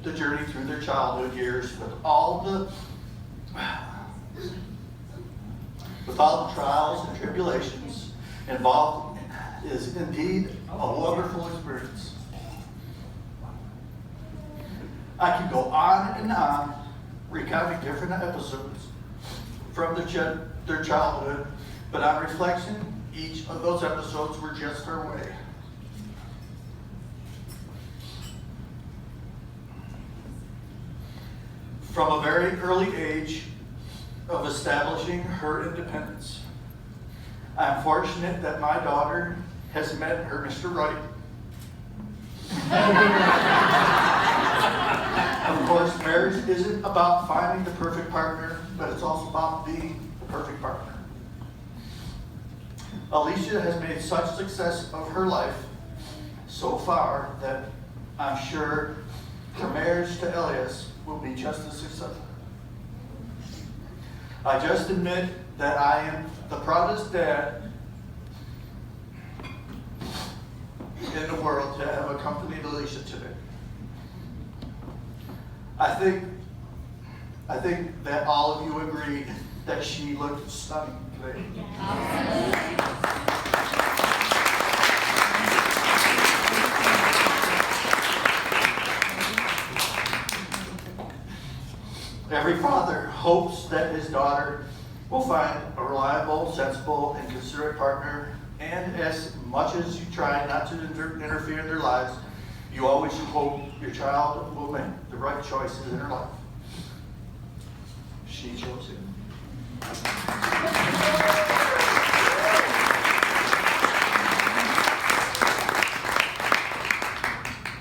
the journey through their childhood years with all the trials and tribulations involved is indeed a wonderful experience. I can go on and on recounting different episodes from their childhood, but on reflection, each of those episodes were just their way. From a very early age of establishing her independence, I'm fortunate that my daughter has met her Mr. Right. Of course, marriage isn't about finding the perfect partner, but it's also about being the perfect partner. Alicia has made such success of her life so far that I'm sure her marriage to Arias will be just as successful. I just admit that I am the proudest dad in the world to have accompanied Alicia today. I think that all of you agree that she looked stunning today. Every father hopes that his daughter will find a reliable, sensible, and considerate partner, and as much as you try not to interfere in their lives, you always hope your child will make the right choices in her life. She chose him.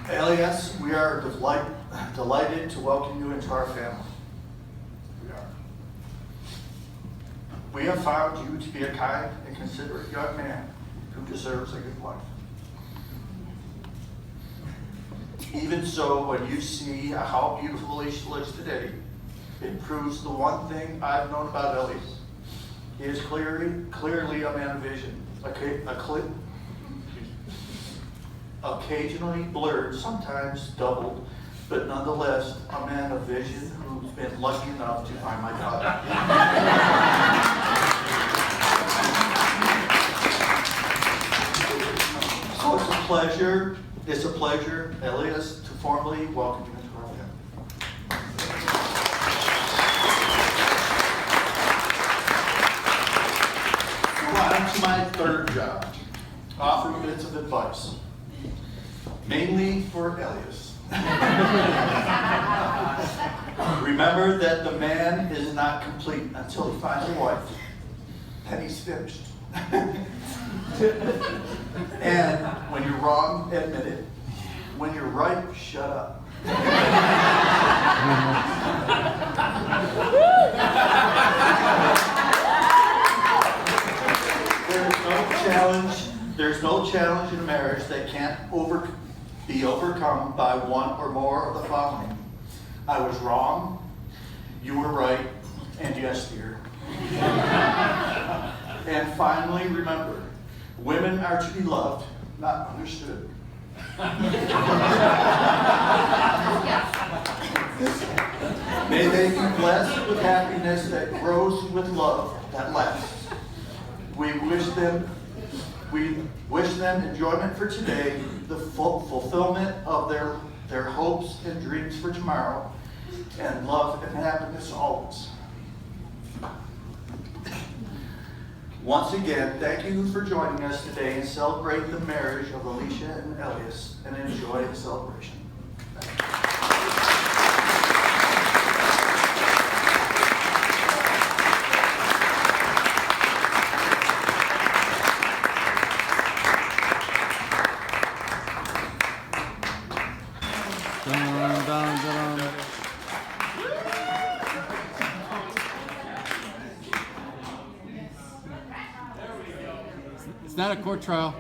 Arias, we are delighted to welcome you into our family. We have found you to be a kind and considerate young man who deserves a good wife. Even so, when you see how beautiful Alicia looks today, it proves the one thing I've known about Elias. He is clearly a man of vision, occasionally blurred, sometimes doubled, but nonetheless a man of vision who's been lucky enough to find my daughter. So it's a pleasure, Arias, to formally welcome you into our family. On to my third job, offering bits of advice, mainly for Arias. Remember that the man is not complete until he finds a wife. Then he's finished. And when you're wrong, admit it. When you're right, shut up. There's no challenge in marriage that can't be overcome by one or more of the following. I was wrong, you were right, and yes, dear. And finally, remember, women are to be loved, not understood. May they be blessed with happiness that grows with love that lasts. We wish them enjoyment for today, the fulfillment of their hopes and dreams for tomorrow, and love and happiness always. Once again, thank you for joining us today and celebrate the marriage of Alicia and Arias, and enjoy the celebration. It's not a court trial.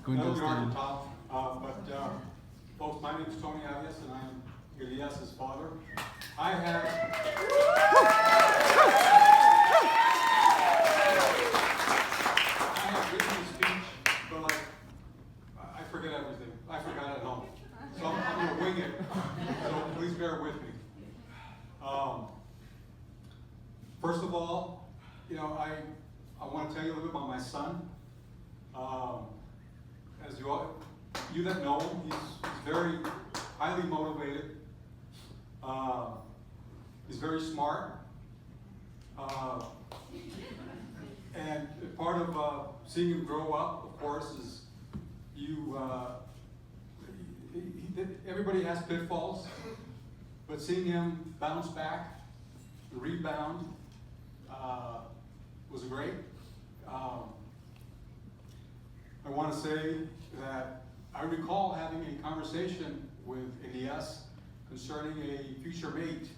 Going to start to talk, folks, my name is Tony Arias, and I'm Arias' father. I have First of all, you know, I want to tell you a little bit about my son. As you that know him, he's very highly motivated. He's very smart. And part of seeing him grow up, of course, is everybody has pitfalls, but seeing him bounce back, rebound, was great. I want to say that I recall having a conversation with Arias concerning a future mate.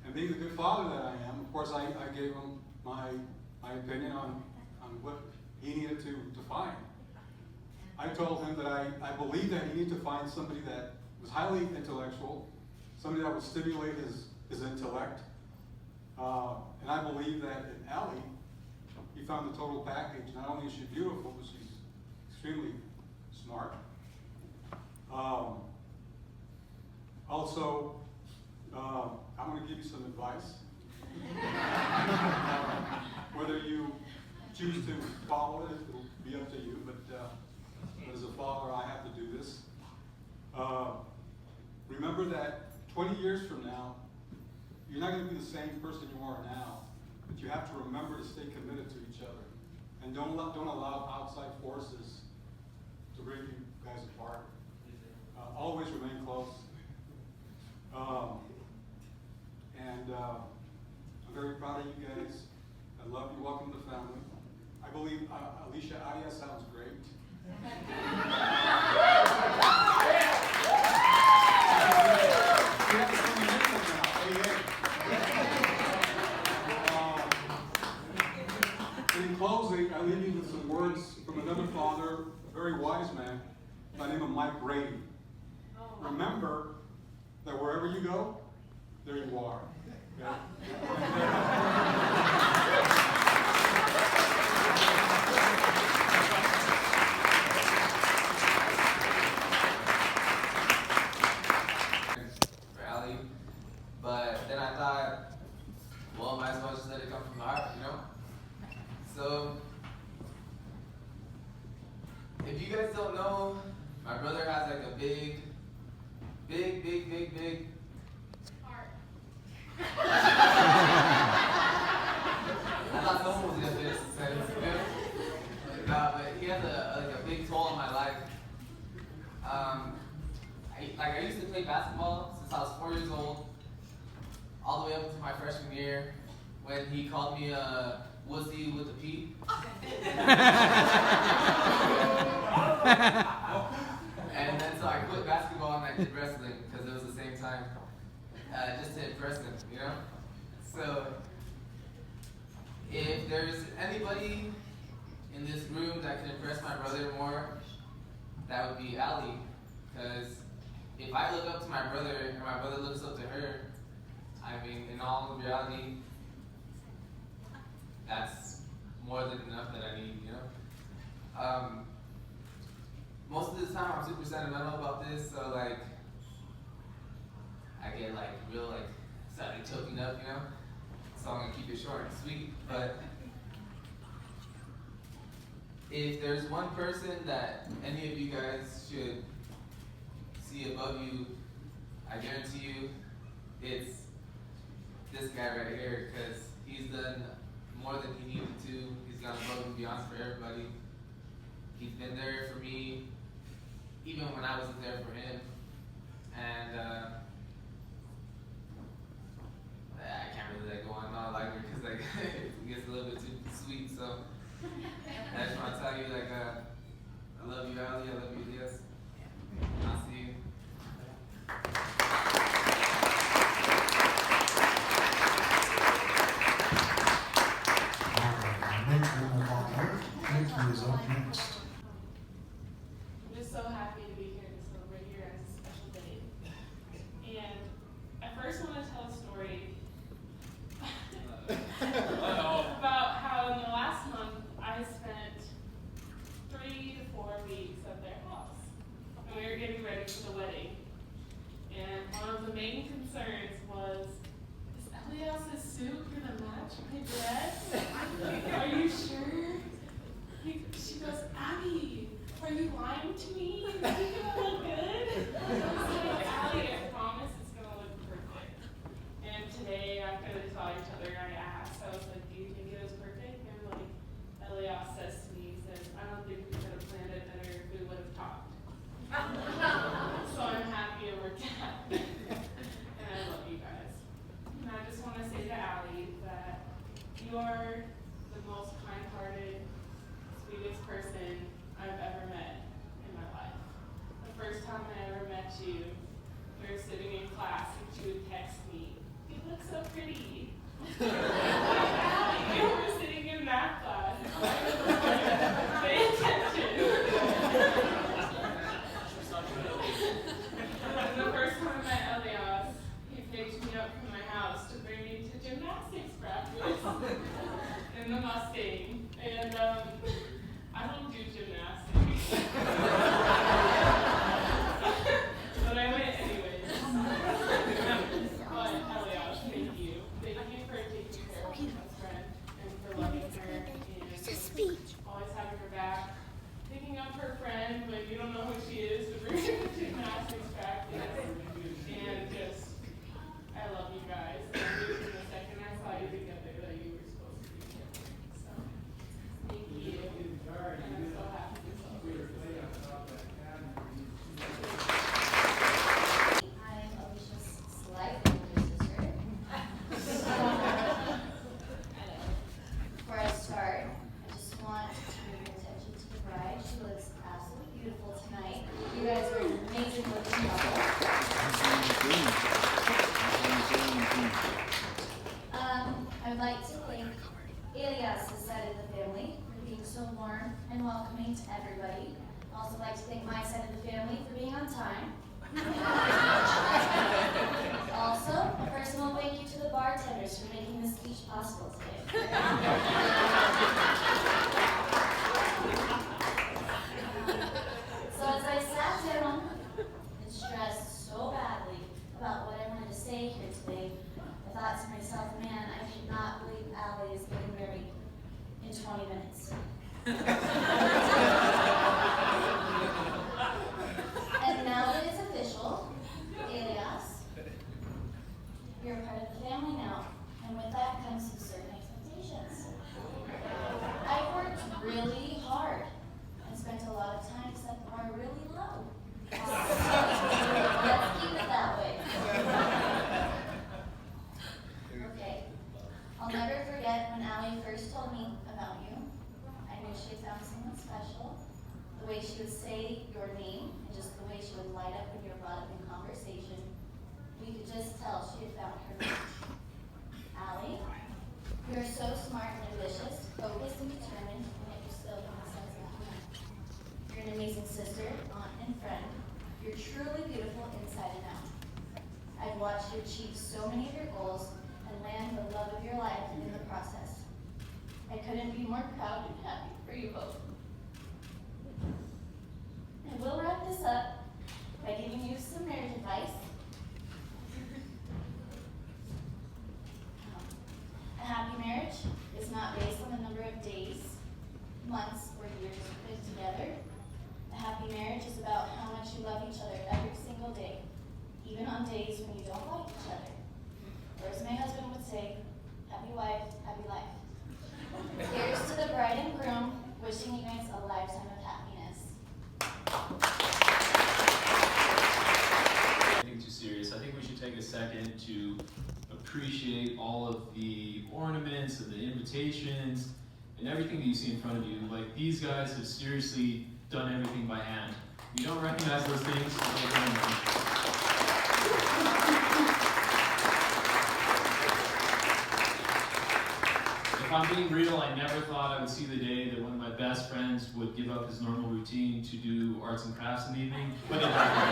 And being the good father that I am, of course, I gave him my opinion on what he needed to find. I told him that I believed that he needed to find somebody that was highly intellectual, somebody that would stimulate his intellect. And I believe that in Allie, he found the total package. Not only is she beautiful, but she's extremely smart. Also, I'm going to give you some advice. Whether you choose to follow it, it'll be up to you, but as a father, I have to do this. Remember that 20 years from now, you're not going to be the same person you are now, but you have to remember to stay committed to each other. And don't allow outside forces to bring you guys apart. Always remain close. I'm very proud of you guys. I love you. Welcome to the family. I believe Alicia Arias sounds great. In closing, I leave you with some words from another father, a very wise man, by the name of Mike Brady. Remember that wherever you go, there you are. Okay? For Allie, but then I thought, well, might as well just let it come from the heart, you know? So, if you guys don't know, my brother has like a big heart. I thought someone was gonna finish the sentence, you know? But he has a big toll on my life. I used to play basketball since I was 4 years old, all the way up to my freshman year, when he called me a wussy with a P. And then so I quit basketball and I did wrestling because it was the same time, just to impress him, you know? So, if there's anybody in this room that can impress my brother more, that would be Allie. Because if I look up to my brother and my brother looks up to her, I mean, in all reality, that's more than enough that I need, you know? Most of the time I'm super sentimental about this, so like, I get like real like, suddenly choking up, you know? So I'm gonna keep it short and sweet, but if there's one person that any of you guys should see above you, I guarantee you, it's this guy right here, because he's done more than he needed to. He's gone above and beyond for everybody. He's been there for me, even when I wasn't there for him. And I can't really like go on all like it because like it gets a little bit too sweet. So I just want to tell you like I love you, Ali. I love you, Elias. I'll see you. I'm just so happy to be here to celebrate your guys' special day. And I first want to tell a story about how in the last month I spent 3 to 4 weeks at their house. watch my dress. Are you sure? She goes, Abby, are you lying to me? Is it gonna look good? I was like, Allie, I promise it's gonna look perfect. And today, after they saw each other, I asked, I was like, do you think it was perfect? And like, Elias says to me, he says, I don't think we could have planned it better if we would have talked. So I'm happy it worked out. And I love you guys. And I just want to say to Allie that you are the most kind-hearted, sweetest person I've ever met in my life. The first time I ever met you, we were sitting in class and she would text me, you look so pretty. Allie, we were sitting in math class. Pay attention. And the first time I met Elias, he picked me up from my house to bring me to gymnastics practice in the Mustang. And I don't do gymnastics. But I went anyways. But Elias, thank you. Thank you for taking care of my best friend and for loving her and always having her back. Picking up her friend when you don't know who she is to bring her to gymnastics practice. And just, I love you guys. And I knew from the second I saw you together that you were supposed to be together. So, thank you. And I'm so happy to celebrate. I'm Alicia's slightly older sister. Before I start, I just want to bring your attention to the bride. She looks absolutely beautiful tonight. You guys are an amazing looking couple. I'd like to thank Arias' side of the family for being so warm and welcoming to everybody. I'd also like to thank my side of the family for being on time. Also, a personal thank you to the bartenders for making this speech possible today. So as I sat down and stressed so badly about what I wanted to say here today, I thought to myself, man, I cannot believe Allie is getting married in 20 minutes. And now that it's official, Arias, you're a part of the family now, and with that comes some certain expectations. I've worked really hard and spent a lot of time set the bar really low. Let's keep it that way. Okay, I'll never forget when Allie first told me about you. I knew she had found someone special. The way she would say your name and just the way she would light up when you were brought up in conversation, we could just tell she had found her mate. Allie, you're so smart and ambitious, focused and determined, and yet you're still got a sense of humor. You're an amazing sister, aunt, and friend. You're truly beautiful inside and out. I've watched you achieve so many of your goals and land the love of your life in the process. I couldn't be more proud and happy for you both. And we'll wrap this up by giving you some marriage advice. A happy marriage is not based on the number of days, months, or years put together. A happy marriage is about how much you love each other every single day, even on days when you don't like each other. Or as my husband would say, happy wife, happy life. Here's to the bride and groom, wishing you guys a lifetime of happiness. Nothing too serious. I think we should take a second to appreciate all of the ornaments and the invitations and everything that you see in front of you. Like, these guys have seriously done everything by hand. You don't recognize those things? If I'm being real, I never thought I would see the day that one of my best friends would give up his normal routine to do arts and crafts in the evening, but it happened.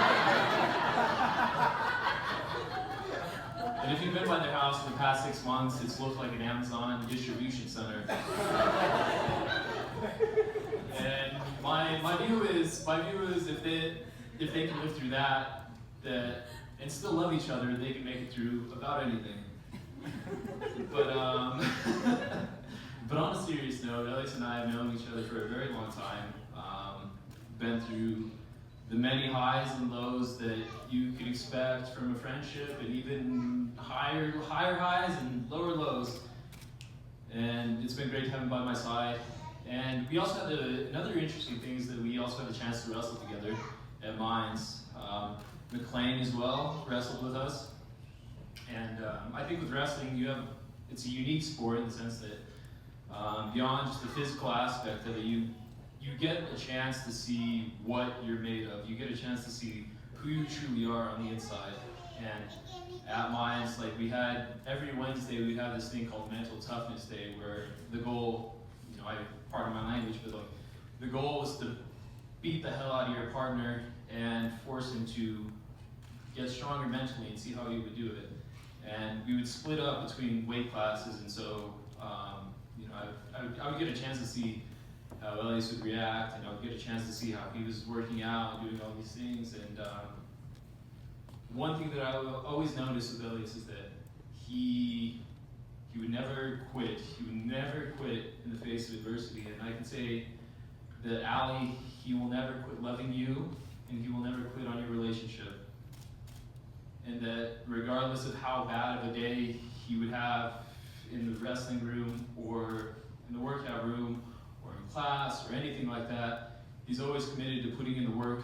And if you've been by their house for the past 6 months, it's looked like an Amazon distribution center. And my view is if they can live through that and still love each other, they can make it through about anything. But other for a very long time. Been through the many highs and lows that you could expect from a friendship, and even higher highs and lower lows. And it's been great to have him by my side. And we also had another interesting thing is that we also had a chance to wrestle together at Mines. McLean as well wrestled with us. And I think with wrestling, it's a unique sport in the sense that beyond just the physical aspect of it, you get a chance to see what you're made of. You get a chance to see who you truly are on the inside. And at Mines, like every Wednesday we'd have this thing called Mental Toughness Day, where the goal, pardon my language, but like the goal was to beat the hell out of your partner and force him to get stronger mentally and see how he would do it. And we would split up between weight classes, and so I would get a chance to see how Elias would react, and I would get a chance to see how he was working out and doing all these things. And one thing that I always noticed with Elias is that he would never quit. He would never quit in the face of adversity. And I can say that Ali, he will never quit loving you, and he will never quit on your relationship. And that regardless of how bad of a day he would have in the wrestling room or in the workout room or in class or anything like that, he's always committed to putting in the work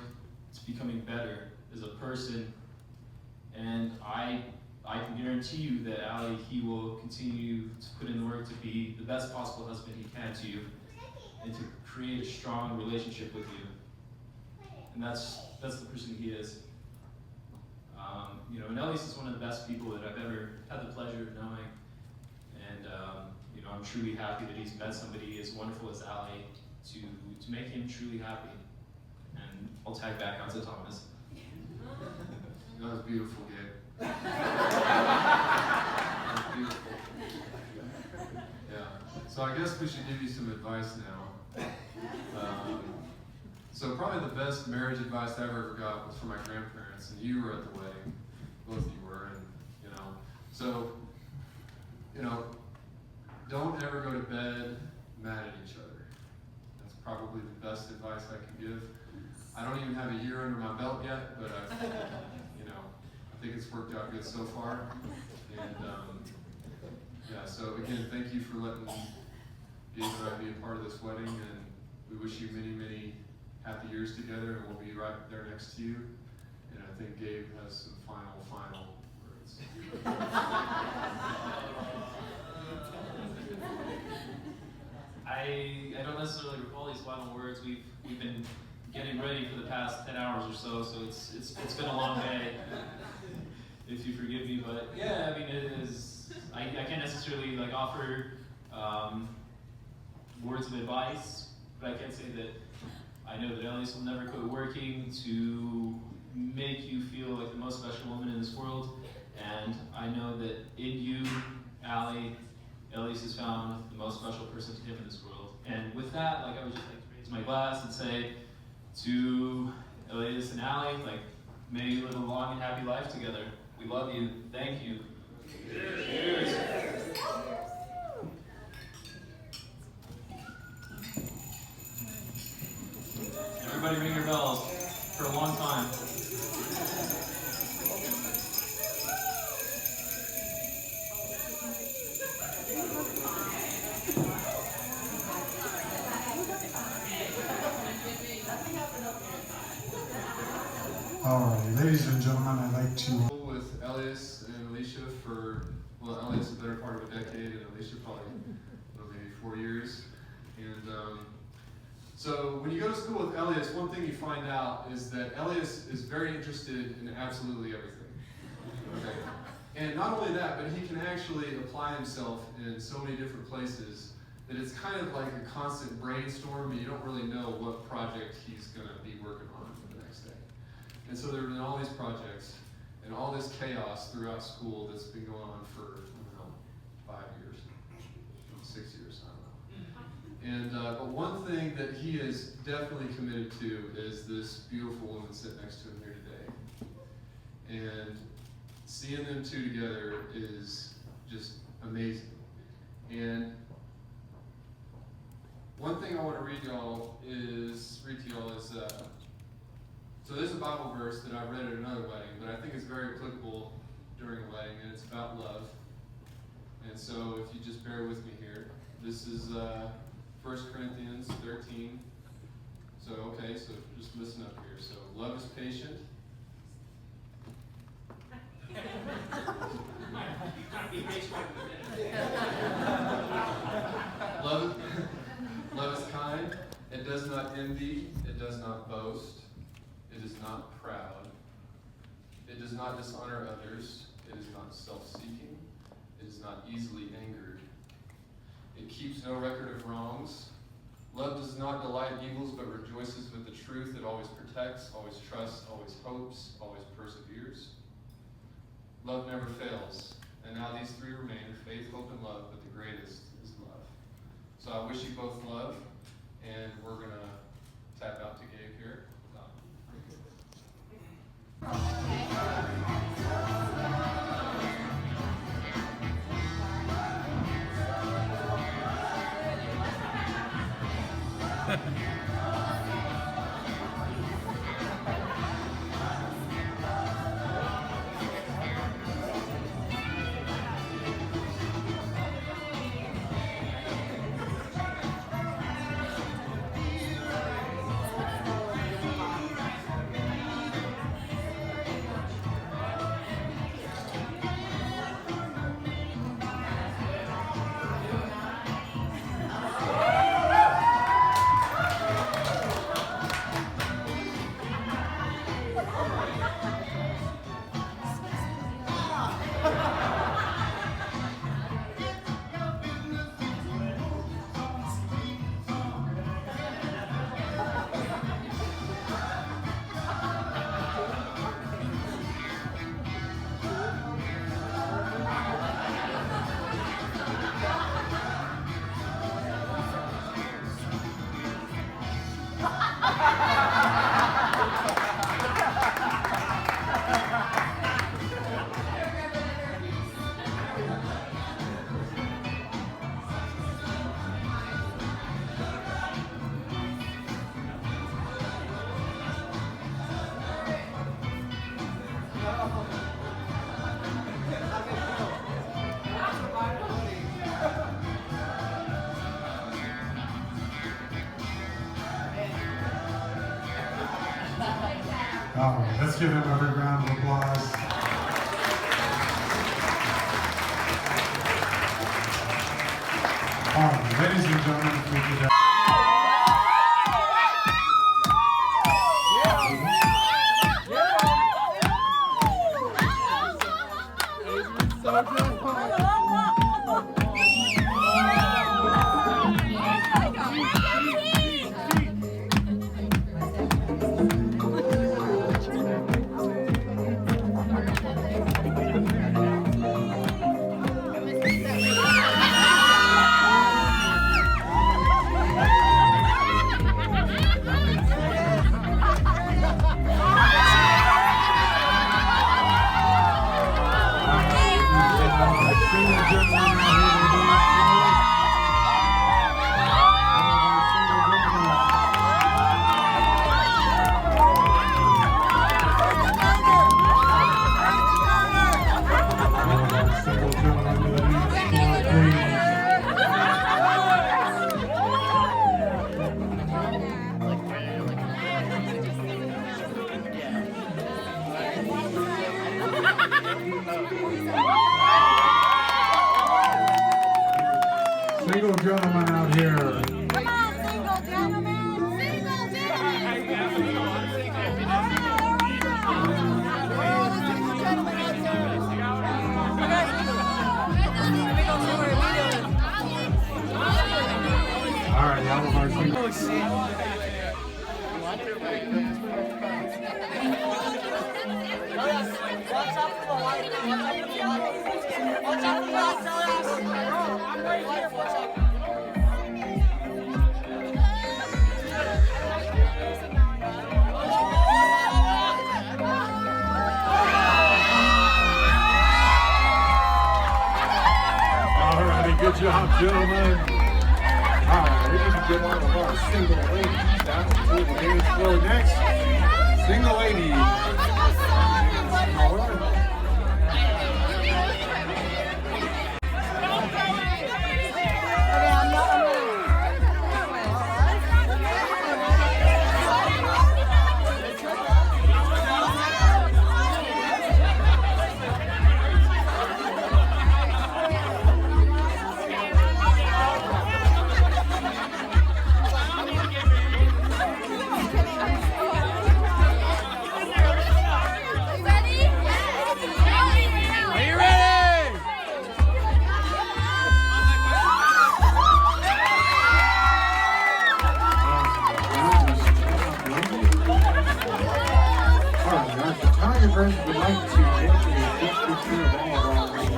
to becoming better as a person. And I can guarantee you that Ali, he will continue to put in the work to be the best possible husband he can to you and to create a strong relationship with you. And that's the person he is. And Elias is one of the best people that I've ever had the pleasure of knowing. And I'm truly happy that he's met somebody as wonderful as Ali to make him truly happy. And I'll tag back onto Thomas. That was beautiful, Gabe. That was beautiful. Yeah. So I guess we should give you some advice now. So probably the best marriage advice I ever got was from my grandparents, and you were at the wedding. Both of you were, and so don't ever go to bed mad at each other. That's probably the best advice I can give. I don't even have a year under my belt yet, but I think it's worked out good so far. And so again, thank you for letting Gabe and I be a part of this wedding, and we wish you many, many happy years together, and we'll be right there next to you. And I think Gabe has some final words. I don't necessarily recall these final words. We've been getting ready for the past 10 hours or so it's been a long day, if you forgive me. But yeah, I mean, it is. I can't necessarily offer words of advice, but I can say that I know that Elias will never quit working to make you feel like the most special woman in this world. And I know that in you, Ali, Elias has found the most special person to him in this world. And with that, I would just like to raise my glass and say to Elias and Ali, may you live a long and happy life together. We love you. Thank you. Cheers. Everybody ring your bells for a long time. All right, ladies and gentlemen, I'd like to. With Elias and Alicia for, Elias the better part of a decade, and Alicia probably maybe 4 years. And so when you go to school with Elias, one thing you find out is that Elias is very interested in absolutely everything. Okay. And not only that, but he can actually apply himself in so many different places that it's kind of like a constant brainstorm, and you don't really know what project he's going to be working on for the next day. And so there have been all these projects and all this chaos throughout school that's been going on for, 5 years, 6 years, I don't know. And but one thing that he is definitely committed to is this beautiful woman sitting next to him here today. And seeing them two together is just amazing. And One thing I want to read to y'all is, so there's a Bible verse that I read at another wedding, but I think it's very applicable during a wedding, and it's about love. And so if you just bear with me here, this is 1 Corinthians 13. So, okay, so just listen up here. So, love is patient. Love is kind. It does not envy. It does not boast. It is not proud. It does not dishonor others. It is not self-seeking. It is not easily angered. It keeps no record of wrongs. Love does not delight in evils, but rejoices with the truth. It always protects, always trusts, always hopes, always perseveres. Love never fails. And now these three remain, faith, hope, and love, but the greatest is love. So I wish you both love, and we're going to tap out to Gabe here. All right, let's give him a big round of applause. All right, ladies and gentlemen, if we could single gentleman out here. Come on, single gentlemen. Single All right, all of our single. All righty, good job, gentlemen. Alright, ladies and gentlemen, of our single ladies. Down to the dance floor next. Single ladies. Smaller. Photographers would like to take a quick picture of all of our ladies.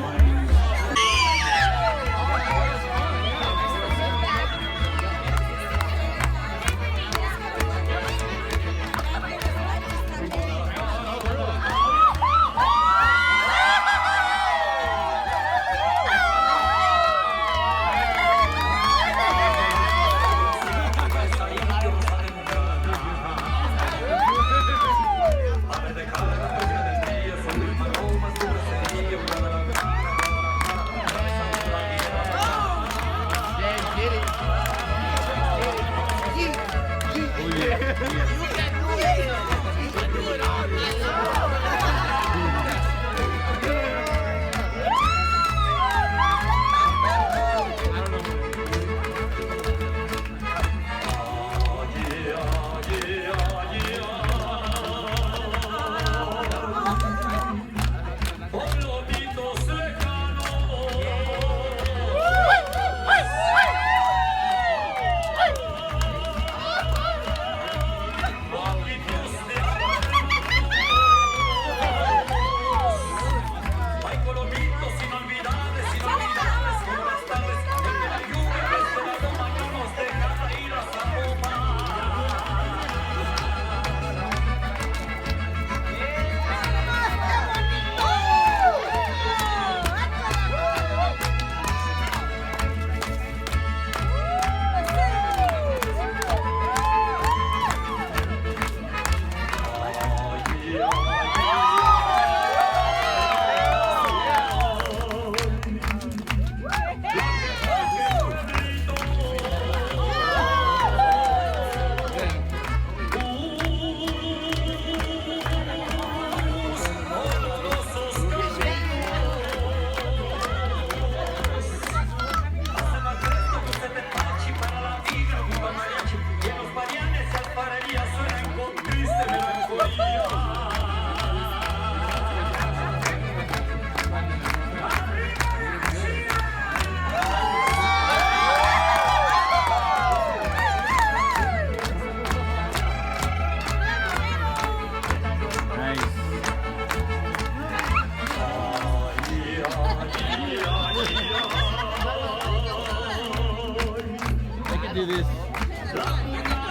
Do this.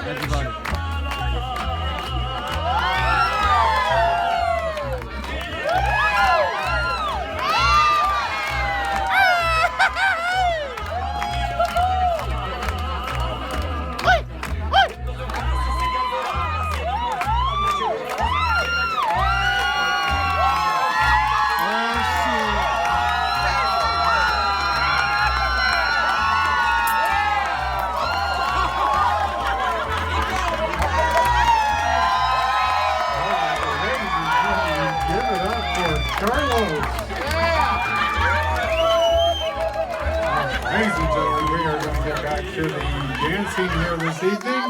That's about it. Ladies and gentlemen, we are going to get back to the dancing here this evening.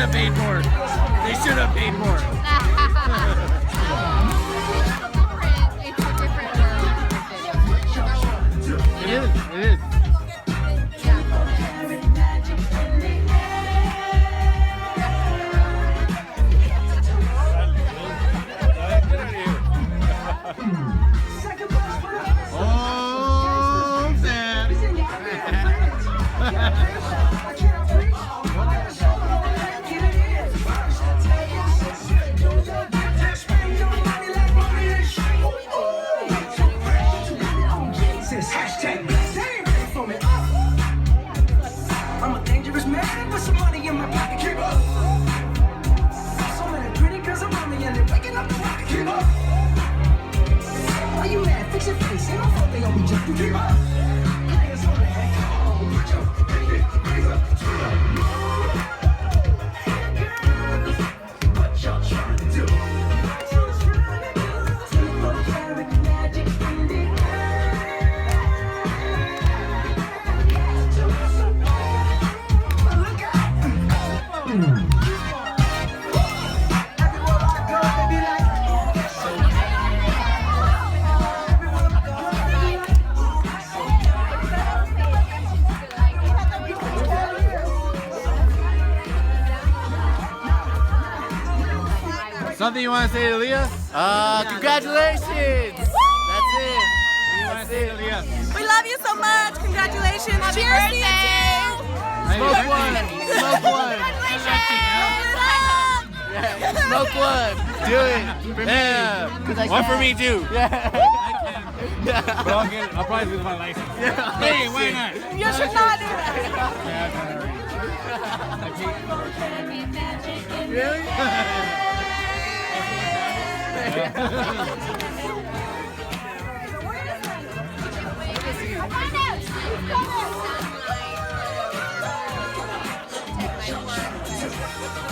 have paid more. They should have paid more. It's a different world. It is. It is. Oh, Sam. I'm a dangerous man with some money in my pocket. Keep up. So many pretty girls around me and they're waking up the rocket. Keep up. Why you mad? Fix your face. Ain't no fault they all be jumping. Keep up. Players on the head. Put your pinky raise up to the moon. Hey girls, what y'all trying to do? What y'all trying to do? People carry magic in the Something you want to say to Leah? Congratulations! That's it. What do you want to say to Leah? We love you so much. Congratulations. Cheers to you. Smoke one. Smoke one! Smoke one! Do it! For me! Yeah. One for me too. But I'll probably lose my license. Hey, why not? You should not do that. Really?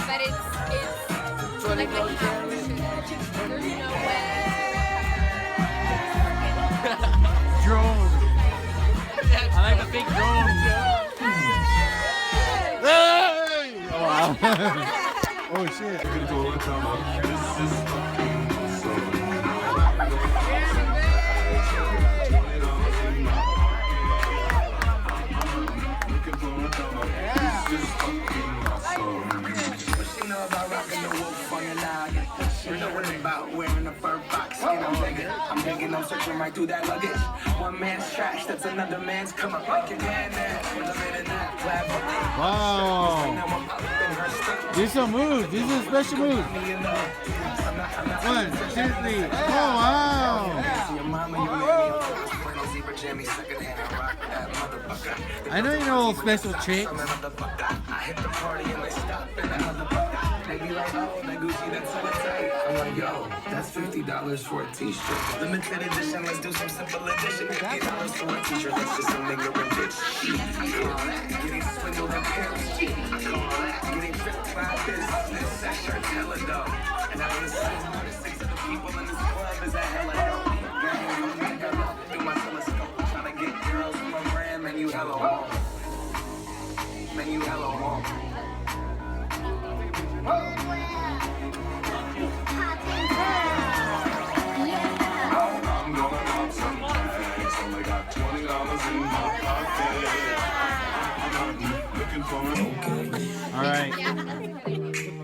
But it's like a house. There's no way. Drone. I like the fake drone. Hey! Oh wow. Oh shit. I'm digging, I'm searching right through that luggage. One man's trash, that's another man's come up like a man Wow. These are moves. These are special moves. 1, 2, 3. Oh wow. I know you know all special tricks. I hit the party and they stop in another They be like, oh, that Gucci, that's so tight. I'm like, yo, that's $50 for a t-shirt. Limited edition, let's do some simple edition. $50 for a t-shirt, that's just some nigga rich bitch. I call that getting swindled and pimped. I call that getting tricked by business. That shirt's hella dope. And I was saying, noticing to the people in this club is that hella dope. Gang, I'm back up through my telescope. Trying to get girls from a brand, man, you hella warm. Man, you hella warm. I'm going out some bags. Only got $20 in my pocket. I'm looking for an okay. All right.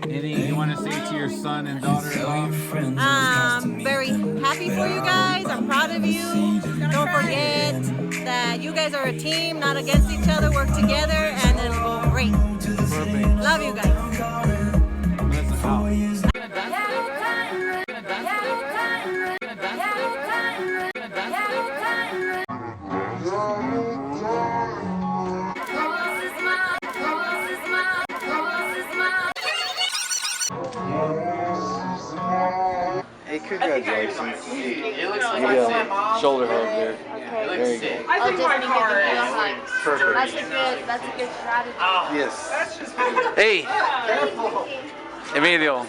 Anything you want to say to your son and daughter-in-law? Very happy for you guys. I'm proud of you. Don't forget that you guys are a team, not against each other. Work together and it'll go great. Perfect. Love you guys. That's a foul. Hey, congratulations. You got shoulder hug there. There you go. I'll just make it a hug. Perfect. That's a good strategy. Yes. Hey, Emilio,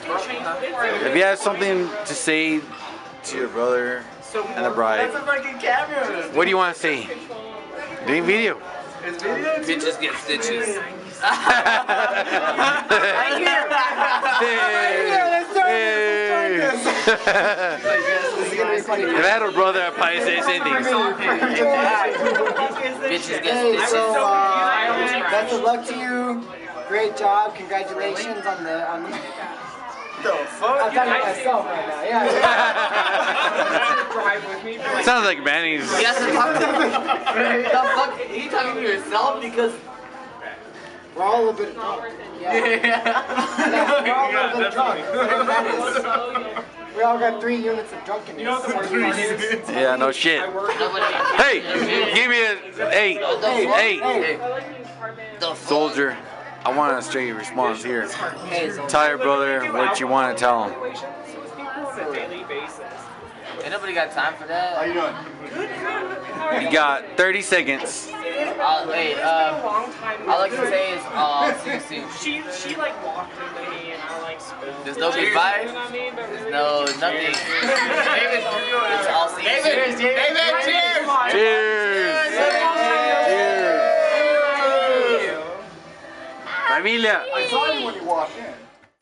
if you have something to say to your brother and the bride, what do you want to say? Doing video. Bitches get stitches. If I had a brother, I'd probably say the same thing. Hey, so best of luck to you. Great job. Congratulations on the. The fuck? I'm talking to myself right now. Yeah. Sounds like Manny's. He has to talk to me. The fuck? Are you talking to yourself? Because we're all a little bit drunk. Yeah. We're all a little bit drunk. Whatever that is. We all got 3 units of drunkenness. You know what the worst part is? Yeah, no shit. Hey, give me a 8. Hey. Soldier, I want a straight response here. Tell your brother what you want to tell him. ain't nobody got time for that. How you doing? You got 30 seconds. Hey, all I can say is, She like walked into me and I like spooned. There's no goodbye. There's no nothing. David, it's all see. David, cheers! Familia. I saw you when you walked in.